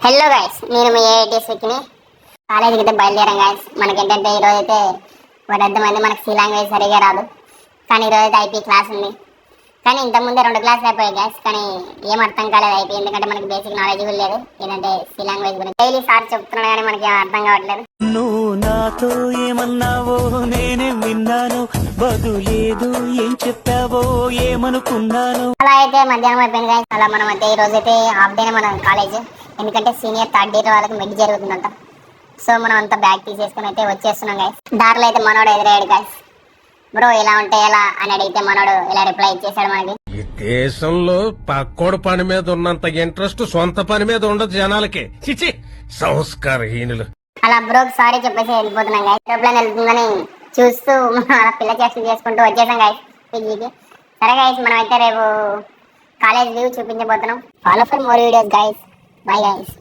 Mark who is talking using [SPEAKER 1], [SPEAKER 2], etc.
[SPEAKER 1] Hello guys, నేను మీ ఏఐటీఎస్ వ్యక్తిని. కాలేజీకి అయితే బయలుదేరాం గైస్. మనకేంటంటే ఈరోజు అయితే ఒక అర్థమైంది, మనకి సి లాంగ్వేజ్ సరిగా రాదు. కానీ ఈరోజు అయితే ఐపీ క్లాస్ ఉంది. కానీ ఇంతకుముందే 2 క్లాసులు అయిపోయాయి గైస్. కానీ ఏం అర్థం కాలేదు ఐపీ, ఎందుకంటే మనకి బేసిక్ నాలెడ్జ్ కూడా లేదు ఏంటంటే సి లాంగ్వేజ్ గురించి. డైలీ సార్ చెప్తున్నాడు కానీ మనకి ఏం అర్థం కావట్లేదు.
[SPEAKER 2] నువ్వు నాతో ఏమన్నావో నేనే విన్నాను, బదులేదు ఏం చెప్పావో ఏమనుకున్నాను.
[SPEAKER 1] అలా అయితే మధ్యాహ్నం అయిపోయింది గైస్. అలా మనం అయితే ఈ రోజు అయితే హాఫ్ డేనే మన కాలేజ్, ఎందుకంటే సీనియర్ 3rd ఇయర్ వాళ్ళకి మిడ్ జరుగుతుందంట. సో మనం అంతా బ్యాగ్ తీసేసుకుని అయితే వచ్చేస్తున్నాం గైస్. దారిలో అయితే మనోడు ఎదురయ్యాడు గైస్. బ్రో ఇలా ఉంటే ఎలా అని అడిగితే మనోడు ఇలా రిప్లై ఇచ్చేసాడు మనకి.
[SPEAKER 3] ఈ దేశంలో పక్కోడు పని మీద ఉన్నంత ఇంట్రెస్ట్ సొంత పని మీద ఉండదు జనాలకి. చిచి సంస్కారహీనులు.
[SPEAKER 1] అలా బ్రోకి సారీ చెప్పేసి వెళ్ళిపోతున్నాం గైస్. ఎరోప్లేన్ వెళ్తుందని చూస్తూ అలా పిల్ల చేష్టలు చేసుకుంటూ వచ్చేసాం గైస్ పీజీకి. సరే గైస్, మనం అయితే రేపు కాలేజ్ వ్యూ చూపించబోతున్నాం. Follow for more videos guys. Bye guys.